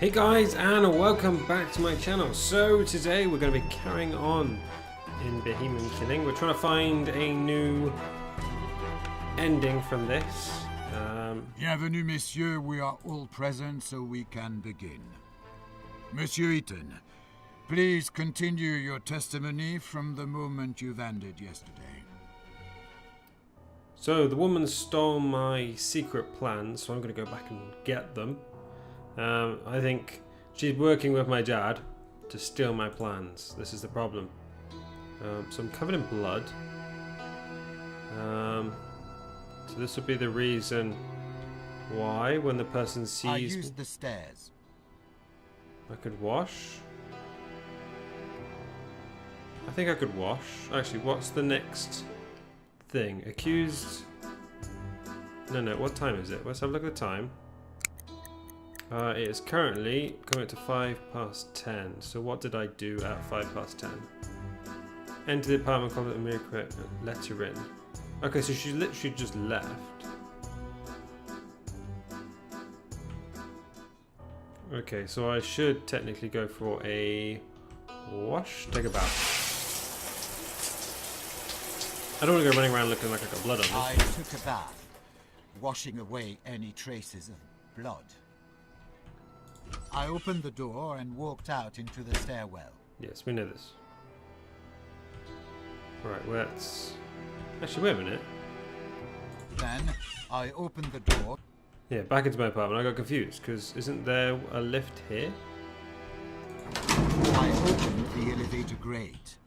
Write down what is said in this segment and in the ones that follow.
Hey guys, and welcome back to my channel. So today we're going to be carrying on in Bohemian Killing. We're trying to find a new ending from this. Bienvenue, messieurs. We are all present, so we can begin. Monsieur Eaton, please continue your testimony from the moment you've ended yesterday. So the woman stole my secret plans, so I'm going to go back and get them. I think she's working with my dad to steal my plans. This is the problem. So I'm covered in blood. So this would be the reason why, when the person sees I used the stairs. I could wash. I think I could wash. Actually, what's the next thing? Accused. No. What time is it? Let's have a look at the time. It is currently coming up to 10:05. So what did I do at 10:05? Enter the apartment complex and mirror letter in. Okay, so she literally just left. Okay, so I should technically go for a wash, take a bath. I don't want to go running around looking like I got blood on me. I took a bath, washing away any traces of blood. I opened the door and walked out into the stairwell. Yes, we know this. Right, let's... Actually, wait a minute. Then I opened the door. Yeah, back into my apartment. I got confused, because isn't there a lift here? I opened the elevator grate.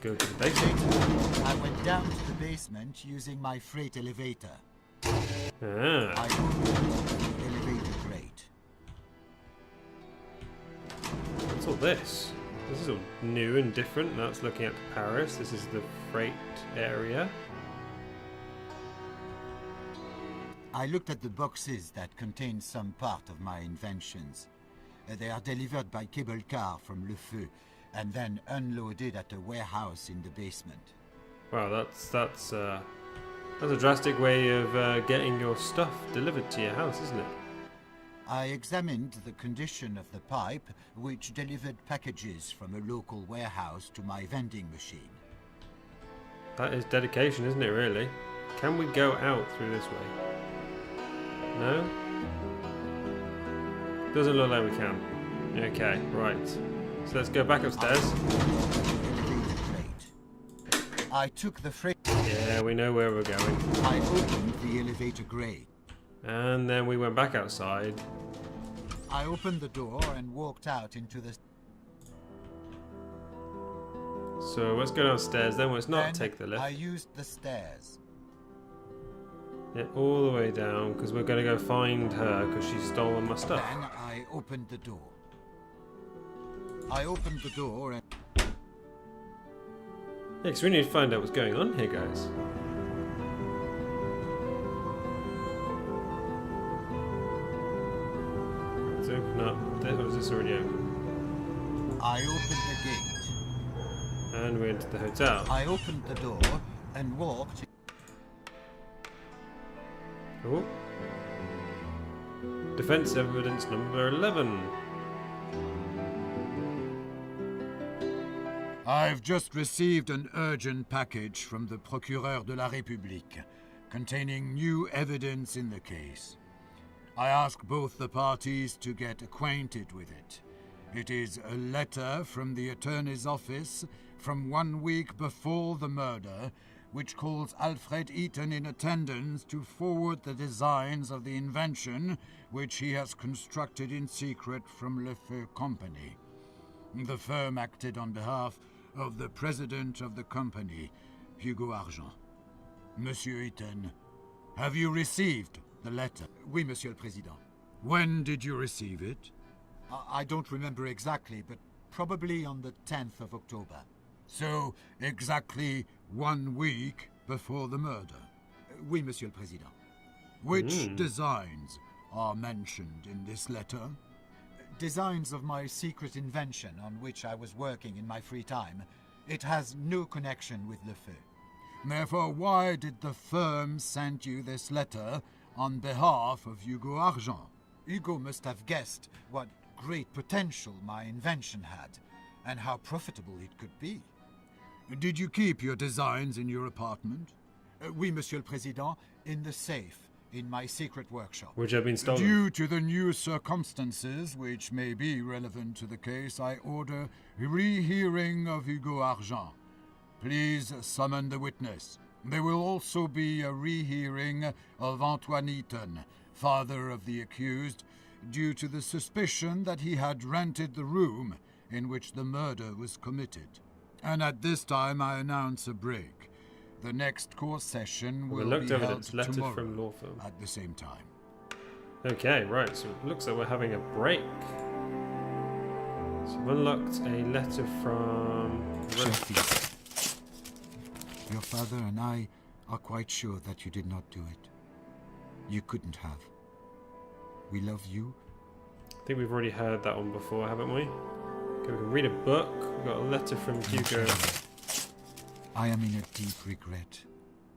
Go to the basement. Later, I went down to the basement using my freight elevator. Ah. I opened the elevator grate. What's all this? This is all new and different. Now it's looking at Paris. This is the freight area. I looked at the boxes that contain some part of my inventions. They are delivered by cable car from Le Feu, and then unloaded at a warehouse in the basement. Wow, that's a drastic way of getting your stuff delivered to your house, isn't it? I examined the condition of the pipe, which delivered packages from a local warehouse to my vending machine. That is dedication, isn't it, really? Can we go out through this way? No? Doesn't look like we can. Okay, right. So let's go back upstairs. I took the freight. Yeah, we know where we're going. I opened the elevator grate. And then we went back outside. I opened the door and walked out into the... So let's go downstairs, then let's not take the lift. I used the stairs. Yeah, all the way down, because we're going to go find her, because she's stolen my stuff. Then I opened the door. I opened the door and... Yeah, because we need to find out what's going on here, guys. Let's open up. Or is this already open? I opened the gate. And we entered the hotel. I opened the door and walked... Oh. Defense evidence number 11. I've just received an urgent package from the Procureur de la République containing new evidence in the case. I ask both the parties to get acquainted with it. It is a letter from the attorney's office from 1 week before the murder, which calls Alfred Eaton in attendance to forward the designs of the invention which he has constructed in secret from Le Feu Company. The firm acted on behalf of the president of the company, Hugo Argent. Monsieur Eaton, have you received the letter? Oui, Monsieur le Président. When did you receive it? I don't remember exactly, but probably on the 10th of October. So, exactly 1 week before the murder? Oui, Monsieur le Président. Which designs are mentioned in this letter? Designs of my secret invention on which I was working in my free time. It has no connection with Le Feu. Therefore, why did the firm send you this letter on behalf of Hugo Argent? Hugo must have guessed what great potential my invention had, and how profitable it could be. Did you keep your designs in your apartment? Oui, Monsieur le Président, in the safe, in my secret workshop. Which have been stolen. Due to the new circumstances which may be relevant to the case, I order rehearing of Hugo Argent. Please summon the witness. There will also be a rehearing of Antoine Eaton, father of the accused, due to the suspicion that he had rented the room in which the murder was committed. And at this time I announce a break. The next court session will be held tomorrow from law firm. at the same time. Okay, right, so it looks like we're having a break. So I've unlocked a letter from... Sophie, your father and I are quite sure that you did not do it. You couldn't have. We love you. I think we've already heard that one before, haven't we? Okay, we can read a book. We've got a letter from Hugo. I am in a deep regret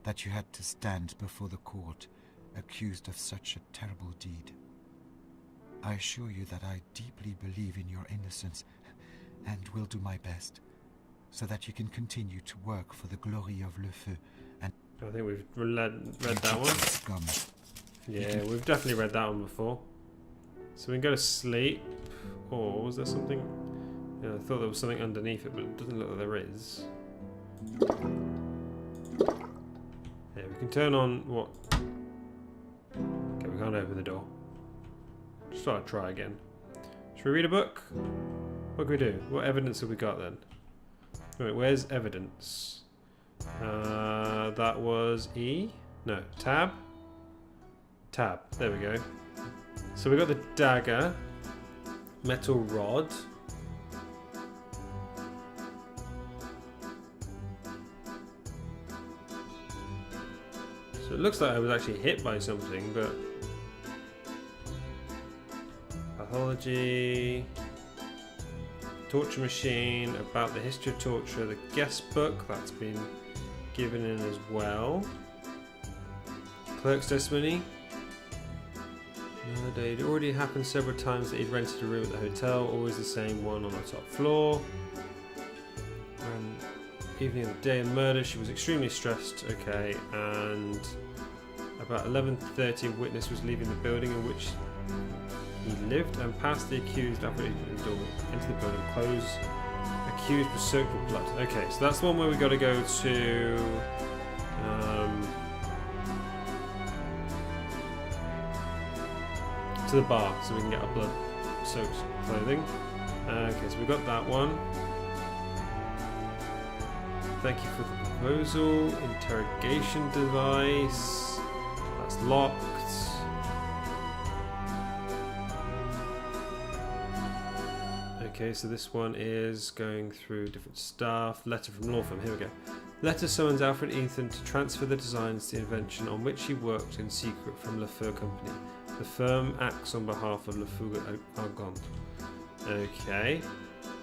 that you had to stand before the court accused of such a terrible deed. I assure you that I deeply believe in your innocence and will do my best so that you can continue to work for the glory of Le Feu and... I think we've read that one. Scum. Yeah, we've definitely read that one before. So we can go to sleep. Or was there something? Yeah, I thought there was something underneath it, but it doesn't look like there is. Yeah, we can turn on what? Okay, we can't open the door. Just thought I'd try again. Should we read a book? What can we do? What evidence have we got then? Wait, where's evidence? That was E? No, tab? Tab, there we go. So we got the dagger, metal rod. So it looks like I was actually hit by something, but... Pathology... Torture machine, about the history of torture, the guest book, that's been given in as well. Clerk's testimony. It already happened several times that he'd rented a room at the hotel, always the same one on the top floor. And evening of the day of murder, she was extremely stressed. Okay, and about 11:30, a witness was leaving the building in which he lived and passed the accused after he door into the building. Clothes accused was soaked with blood. Okay, so that's the one where we got to go to. To the bar so we can get our blood soaked clothing. Okay, so we've got that one. Thank you for the proposal. Interrogation device. That's locked. Okay, so this one is going through different stuff. Letter from law firm. Here we go. Letter summons Alfred Ethan to transfer the designs to the invention on which he worked in secret from Le Feu Company. The firm acts on behalf of Le Feu Argent. Okay.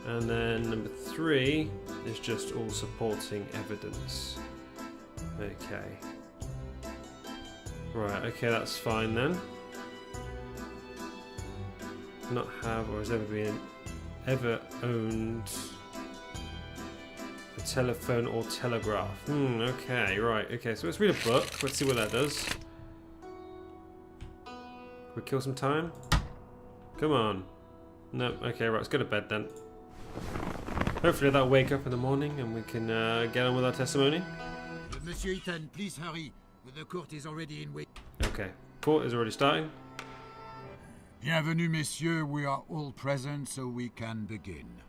And then number 3 is just all supporting evidence. Okay. Right, okay, that's fine then. Not have or has ever owned a telephone or telegraph. Okay, right, okay, so let's read a book. Let's see what that does. We kill some time? Come on. No, okay, right, let's go to bed then. Hopefully they'll wake up in the morning and we can get on with our testimony. Monsieur Eaton, please hurry. The court is already in wait. Okay, court is already starting. Bienvenue, messieurs. We are all present, so we can begin.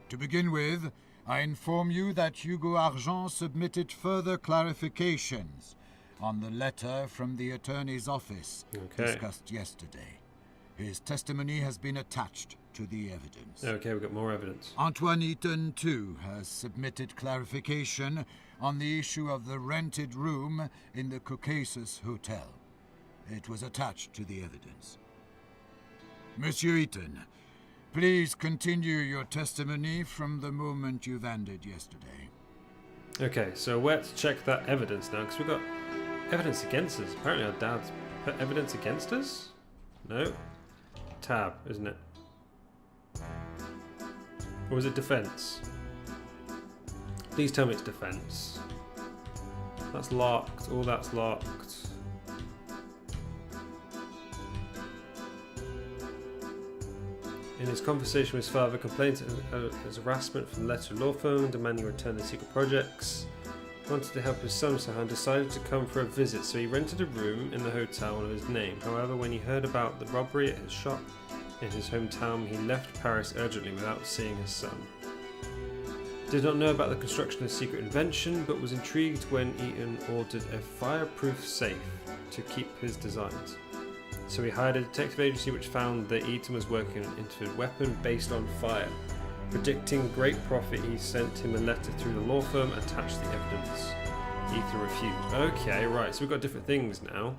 To begin with, I inform you that Hugo Argent submitted further clarifications on the letter from the attorney's office discussed yesterday. His testimony has been attached to the evidence. Okay, we've got more evidence. Antoine Eaton, too, has submitted clarification on the issue of the rented room in the Caucasus Hotel. It was attached to the evidence. Monsieur Eaton, please continue your testimony from the moment you've ended yesterday. Okay, so let's check that evidence now, because we've got evidence against us. Apparently our dad's put evidence against us? No. Tab, isn't it? Or was it defense? Please tell me it's defense. That's locked. All that's locked. In his conversation with his father, complained of his harassment from the letter law firm demanding a return to secret projects. He wanted to help his son somehow and decided to come for a visit, so he rented a room in the hotel under his name. However, when he heard about the robbery at his shop in his hometown, he left Paris urgently without seeing his son. Did not know about the construction of a secret invention, but was intrigued when Eaton ordered a fireproof safe to keep his designs. So he hired a detective agency which found that Eaton was working on an infinite weapon based on fire. Predicting great profit, he sent him a letter through the law firm and attached the evidence. Eaton refused. Okay, right, so we've got different things now.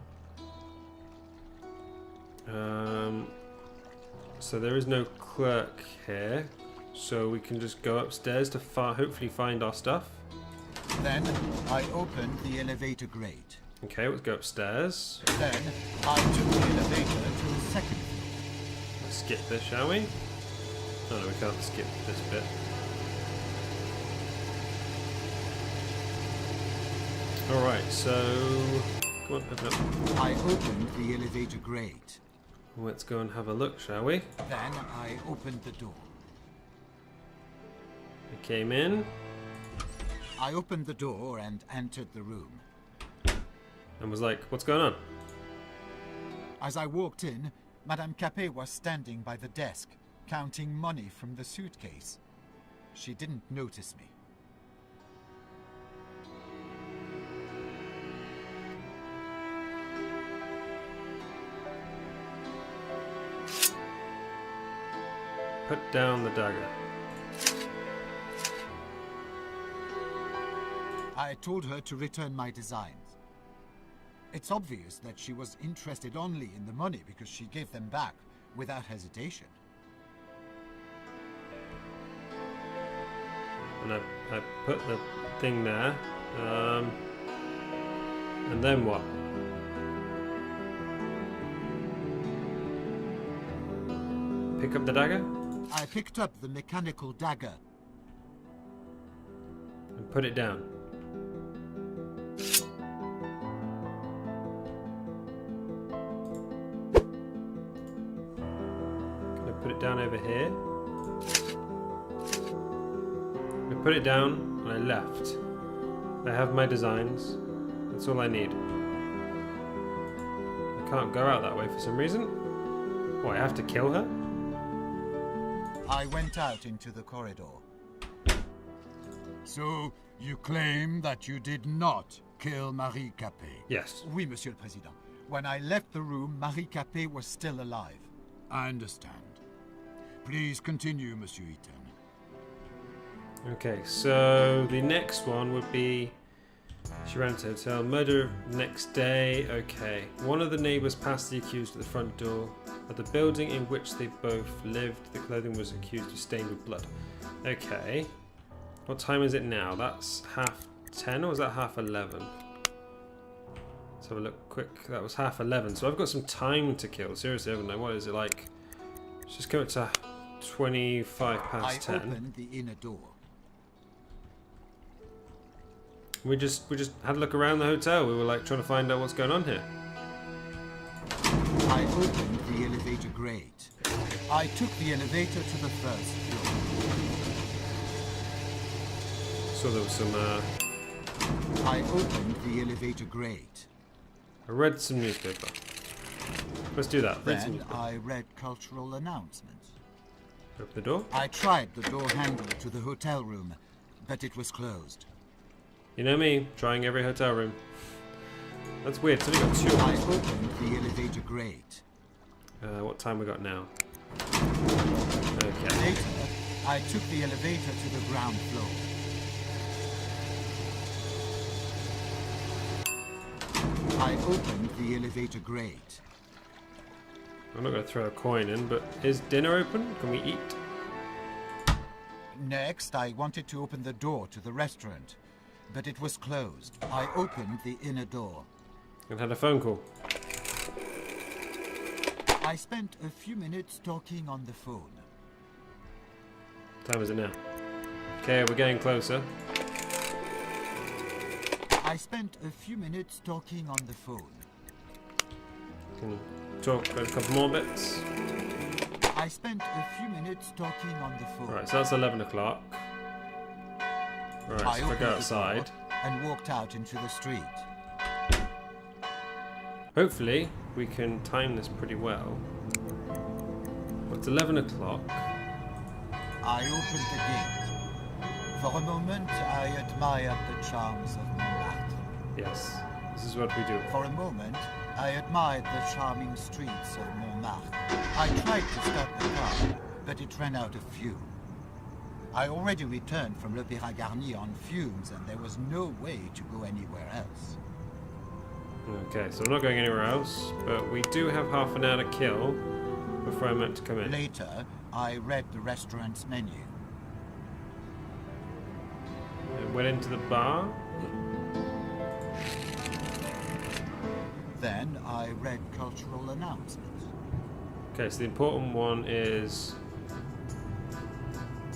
So there is no clerk here, so we can just go upstairs to hopefully find our stuff. Then I opened the elevator grate. Okay, let's go upstairs. Then I took the elevator to the second floor. Let's skip this, shall we? Oh no, we can't skip this bit. Alright, so... Come on, open up. I opened the elevator grate. Let's go and have a look, shall we? Then I opened the door. We came in. I opened the door and entered the room. And was like, what's going on? As I walked in, Madame Capet was standing by the desk, counting money from the suitcase. She didn't notice me. Put down the dagger. I told her to return my designs. It's obvious that she was interested only in the money because she gave them back without hesitation. And I put the thing there. And then what? Pick up the dagger? I picked up the mechanical dagger. And put it down. Put it down over here. I put it down and I left. I have my designs. That's all I need. I can't go out that way for some reason. What, I have to kill her? I went out into the corridor. So, you claim that you did not kill Marie Capet? Yes. Oui, Monsieur le Président. When I left the room, Marie Capet was still alive. I understand. Please continue, Monsieur Eaton. Okay, so the next one would be she ran to the hotel, murder next day. Okay, one of the neighbors passed the accused at the front door of the building in which they both lived. The clothing was accused of stained with blood. Okay, what time is it now? That's 10:30, or was that 11:30? Let's have a look quick. That was 11:30, so I've got some time to kill. Seriously, haven't I? What is it like? Let's just come up to 10:25. I opened the inner door. We just had a look around the hotel. We were like trying to find out what's going on here. I opened the elevator grate. I took the elevator to the first floor. So there was some. I opened the elevator grate. I read some newspaper. Let's do that. Read some Then newspaper. I read cultural announcements. Open the door. I tried the door handle to the hotel room, but it was closed. You know me, trying every hotel room. That's weird. It's only got 2 of I them. opened the elevator grate. What time we got now? Okay. Later, I took the elevator to the ground floor. I opened the elevator grate. I'm not going to throw a coin in, but is dinner open? Can we eat? Next, I wanted to open the door to the restaurant, but it was closed. I opened the inner door. And had a phone call. I I spent a few minutes talking on the phone. What time is it now? Okay, we're getting closer. I spent a few minutes talking on the phone. Can you talk a couple more bits? I spent a few minutes talking on the phone. Right, so that's 11 o'clock. Right, I so if I opened go the outside. door and walked out into the street. Hopefully, we can time this pretty well. Well, it's 11 o'clock. I opened the gate. For a moment, I admired the charms of Montmartre. Yes, this is what we do. For a moment, I admired the charming streets of Montmartre. I tried to start the car, but it ran out of fuel. I already returned from l'Opéra Garnier on fumes, and there was no way to go anywhere else. Okay, so I'm not going anywhere else, but we do have half an hour to kill before I'm meant to come in. Later, I read the restaurant's menu. I went into the bar. Then I read cultural announcements. Okay, so the important one is...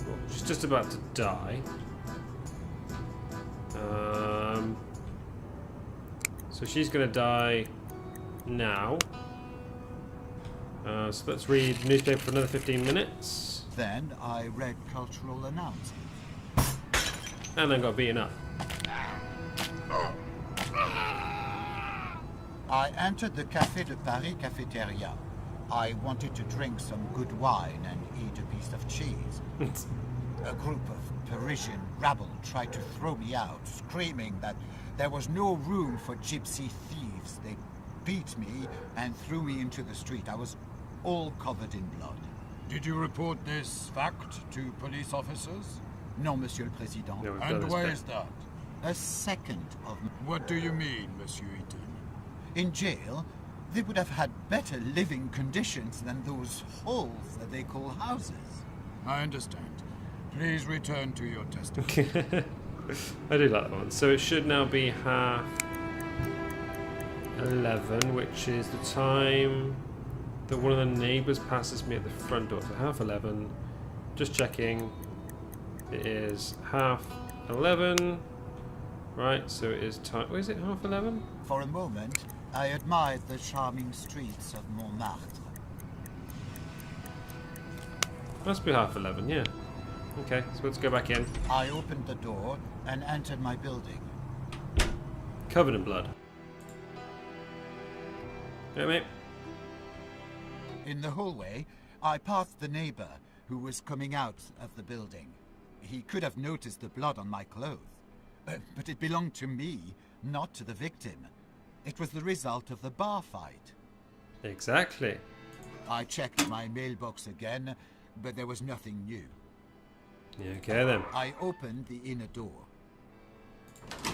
well, she's just about to die. So she's going to die now. So let's read newspaper for another 15 minutes. Then I read cultural announcements. And then got beaten up. I entered the Café de Paris cafeteria. I wanted to drink some good wine and eat a piece of cheese. A group of Parisian rabble tried to throw me out, screaming that there was no room for gypsy thieves. They beat me and threw me into the street. I was all covered in blood. Did you report this fact to police officers? Non, Monsieur le Président. No, we've done And this why bit. is that? A second of... What do you mean, Monsieur Eaton? In jail, they would have had better living conditions than those holes that they call houses. I understand. Please return to your testimony. I do like that one. So it should now be 11:30, which is the time that one of the neighbours passes me at the front door. So 11:30. Just checking. It is 11:30. Right, so it is time. What is it, 11:30? For a moment, I admired the charming streets of Montmartre. Must be 11:30, yeah. Okay, so let's go back in. I opened the door and entered my building. Covered in blood. Yeah, mate. In the hallway, I passed the neighbor who was coming out of the building. He could have noticed the blood on my clothes. But it belonged to me, not to the victim. It was the result of the bar fight. Exactly. I checked my mailbox again, but there was nothing new. Yeah, okay then. I opened the inner door.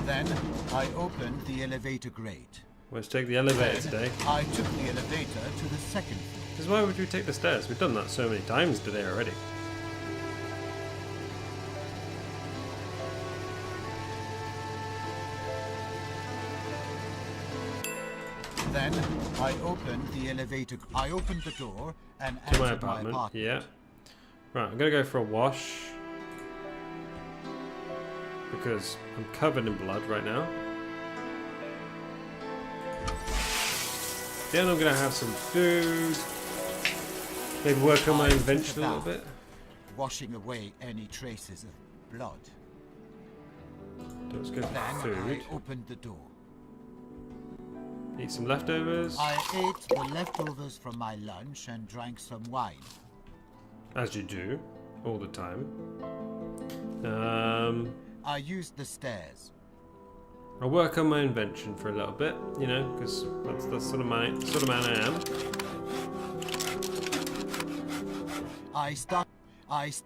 Then I opened the elevator grate. Let's take the elevator today. I took the elevator to the second floor. Because why would we take the stairs? We've done that so many times today already. Then I opened the elevator. I opened the door and To my entered my apartment. apartment. Yeah. Right, I'm gonna go for a wash. Because I'm covered in blood right now. Then I'm gonna have some food. Maybe work on my I took invention a little bath, bit. washing away any traces of blood. Let's go Then for food. I opened the door. Eat some leftovers. I ate the leftovers from my lunch and drank some wine. As you do. All the time. I used the stairs. I'll work on my invention for a little bit, you know, because that's the sort of man I am.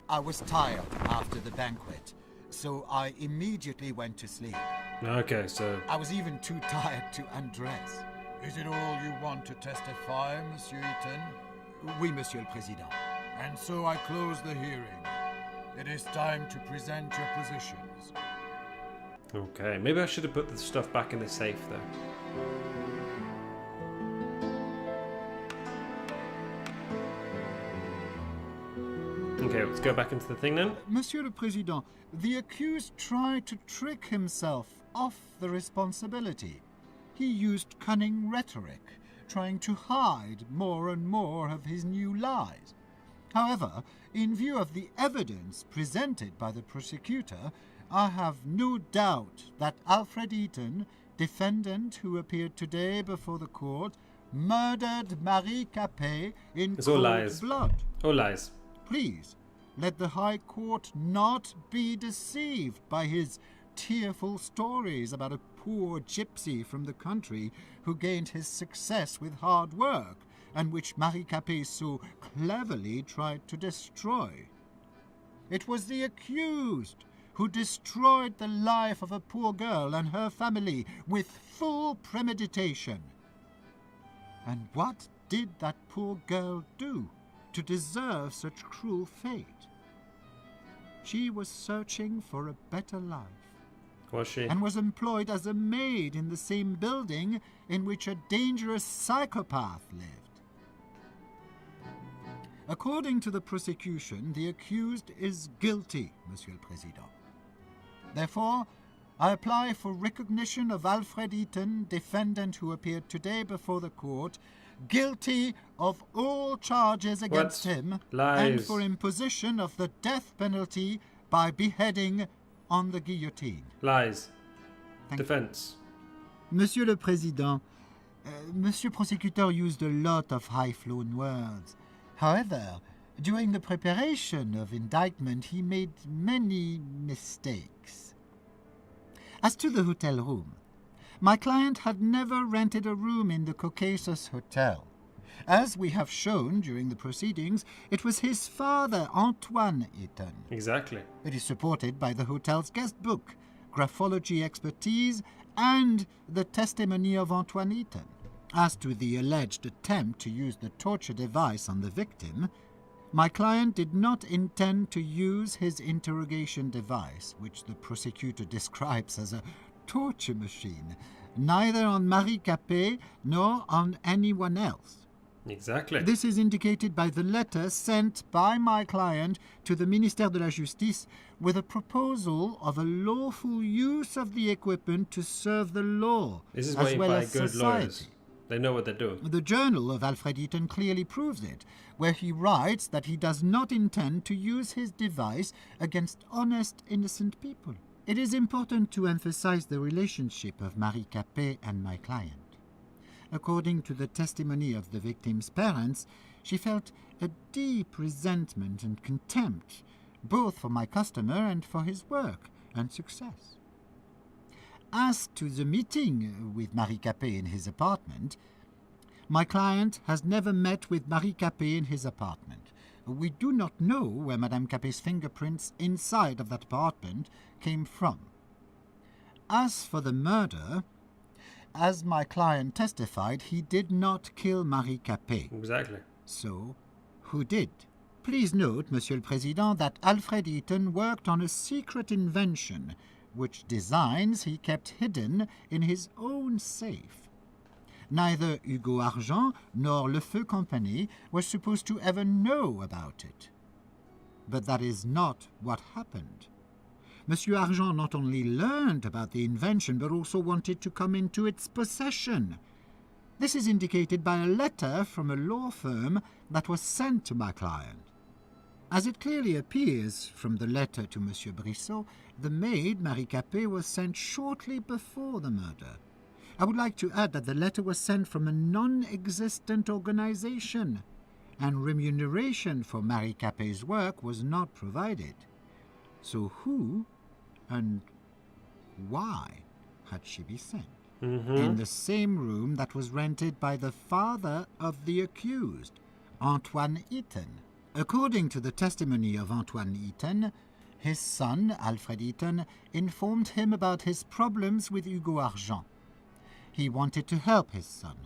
I was tired after the banquet, so I immediately went to sleep. Okay, so I was even too tired to undress. Is it all you want to testify, Monsieur Eaton? Oui, Monsieur le Président. And so I close the hearing. It is time to present your positions. okay, maybe I should have put the stuff back in the safe though. Okay, let's go back into the thing then. Monsieur le Président, the accused tried to trick himself off the responsibility. He used cunning rhetoric, trying to hide more and more of his new lies. However, in view of the evidence presented by the prosecutor, I have no doubt that Alfred Eaton, defendant who appeared today before the court, murdered Marie Capet in It's all cold lies. blood. All lies. Please, let the High Court not be deceived by his tearful stories about a poor gypsy from the country who gained his success with hard work, and which Marie Capet so cleverly tried to destroy. It was the accused who destroyed the life of a poor girl and her family with full premeditation. And what did that poor girl do to deserve such cruel fate? She was searching for a better life, Was she? and was employed as a maid in the same building in which a dangerous psychopath lived. According to the prosecution, the accused is guilty, Monsieur le Président. Therefore, I apply for recognition of Alfred Eaton, defendant who appeared today before the court, guilty of all charges against him, and Lies. for imposition of the death penalty by beheading on the guillotine. Lies. Thank you. Defense. Monsieur le Président, Monsieur Prosecutor used a lot of high-flown words. However, during the preparation of indictment, he made many mistakes. As to the hotel room, my client had never rented a room in the Caucasus Hotel. As we have shown during the proceedings, it was his father, Antoine Eaton. Exactly. It is supported by the hotel's guest book, graphology expertise, and the testimony of Antoine Eaton. As to the alleged attempt to use the torture device on the victim, my client did not intend to use his interrogation device, which the prosecutor describes as a torture machine, neither on Marie Capet nor on anyone else. Exactly. This is indicated by the letter sent by my client to the Ministère de la Justice with a proposal of a lawful use of the equipment to serve the law, This is as why you well buy as good society. lawyers. They know what they're doing. The journal of Alfred Eaton clearly proves it, where he writes that he does not intend to use his device against honest, innocent people. It is important to emphasize the relationship of Marie Capet and my client. According to the testimony of the victim's parents, she felt a deep resentment and contempt, both for my customer and for his work and success. As to the meeting with Marie Capet in his apartment, my client has never met with Marie Capet in his apartment. We do not know where Madame Capet's fingerprints inside of that apartment came from. As for the murder, as my client testified, he did not kill Marie Capet. Exactly. So, who did? Please note, Monsieur le Président, that Alfred Eaton worked on a secret invention, which designs he kept hidden in his own safe. Neither Hugo Argent nor Le Feu Company were supposed to ever know about it. But that is not what happened. Monsieur Argent not only learned about the invention, but also wanted to come into its possession. This is indicated by a letter from a law firm that was sent to my client. As it clearly appears from the letter to Monsieur Brissot, the maid, Marie Capet, was sent shortly before the murder. I would like to add that the letter was sent from a non-existent organization, and remuneration for Marie Capet's work was not provided. So who and why had she been sent? In the same room that was rented by the father of the accused, Antoine Eaton. According to the testimony of Antoine Eaton, his son, Alfred Eaton, informed him about his problems with Hugo Argent. He wanted to help his son,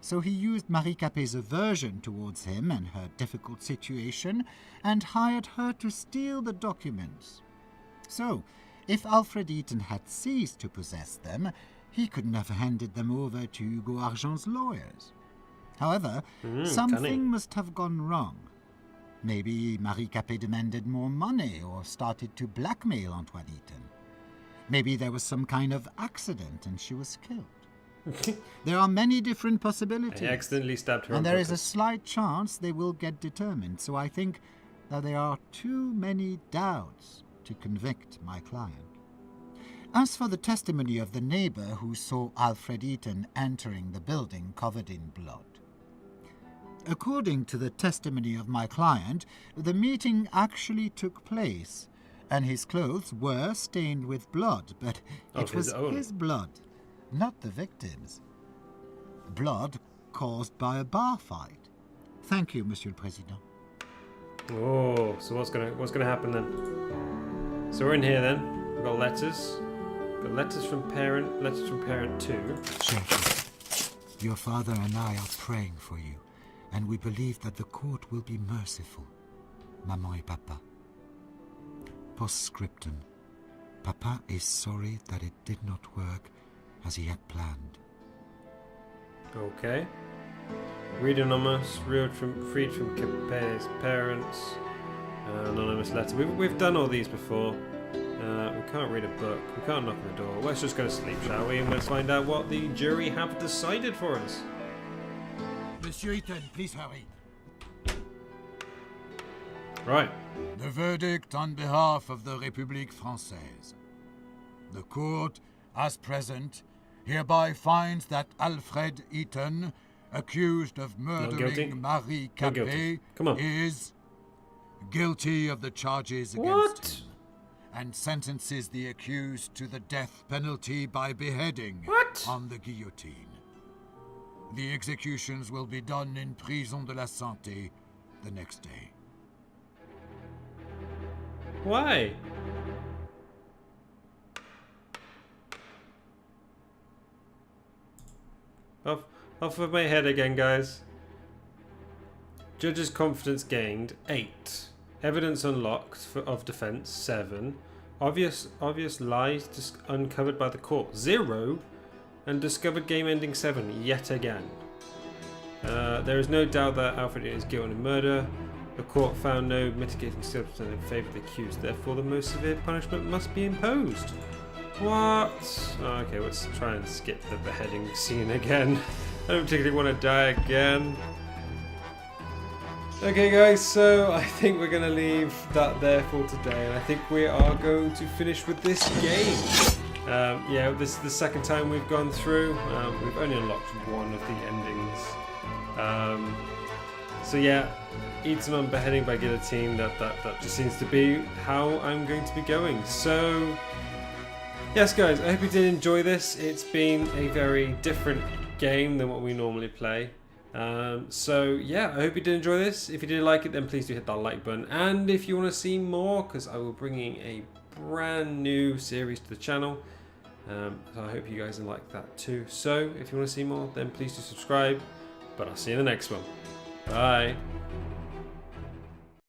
so he used Marie Capet's aversion towards him and her difficult situation and hired her to steal the documents. So, if Alfred Eaton had ceased to possess them, he could have handed them over to Hugo Argent's lawyers. However, something cunning. must have gone wrong. Maybe Marie Capet demanded more money or started to blackmail Antoine Eaton. Maybe there was some kind of accident and she was killed. There are many different possibilities. I accidentally stabbed her. And there is a slight chance they will get determined. So I think that there are too many doubts to convict my client. As for the testimony of the neighbor who saw Alfred Eaton entering the building covered in blood, according to the testimony of my client, the meeting actually took place, and his clothes were stained with blood, but it was his blood, not the victim's. Blood caused by a bar fight. Thank you, Monsieur le Président. Oh, so what's gonna happen then? So we're in here then. We've got letters. We've got letters from parent 2. Chef, your father and I are praying for you, and we believe that the court will be merciful. Maman et Papa. Postscriptum. Papa is sorry that it did not work as he had planned. Okay. Read anonymous, freed from Capet's parents. Anonymous letter. We've done all these before. We can't read a book. We can't knock on the door. Let's just go to sleep, shall we? And let's find out what the jury have decided for us. Monsieur Eaton, please hurry. Right. The verdict on behalf of the République Française. The court, as present, hereby finds that Alfred Eaton, accused of murdering Marie Capet, is guilty of the charges against him, and sentences the accused to the death penalty by beheading on the guillotine. The executions will be done in Prison de la Santé the next day. Why? Off of my head again, guys. Judge's confidence gained 8. Evidence unlocked of defense 7. Obvious lies uncovered by the court 0. And discovered game ending 7 yet again. There is no doubt that Alfred is guilty of murder. The court found no mitigating circumstance in favour of the accused. Therefore, the most severe punishment must be imposed. What? Oh, okay, let's try and skip the beheading scene again. I don't particularly want to die again. Okay guys, so I think we're going to leave that there for today, and I think we are going to finish with this game. Yeah, this is the second time we've gone through. We've only unlocked one of the endings. So yeah, Eaton on beheading by guillotine, that just seems to be how I'm going to be going. So yes guys, I hope you did enjoy this. It's been a very different game than what we normally play. So yeah, I hope you did enjoy this. If you did like it, then please do hit that like button. And if you want to see more, because I will be bringing a brand new series to the channel. So I hope you guys like that too. So if you want to see more, then please do subscribe. But I'll see you in the next one. Bye.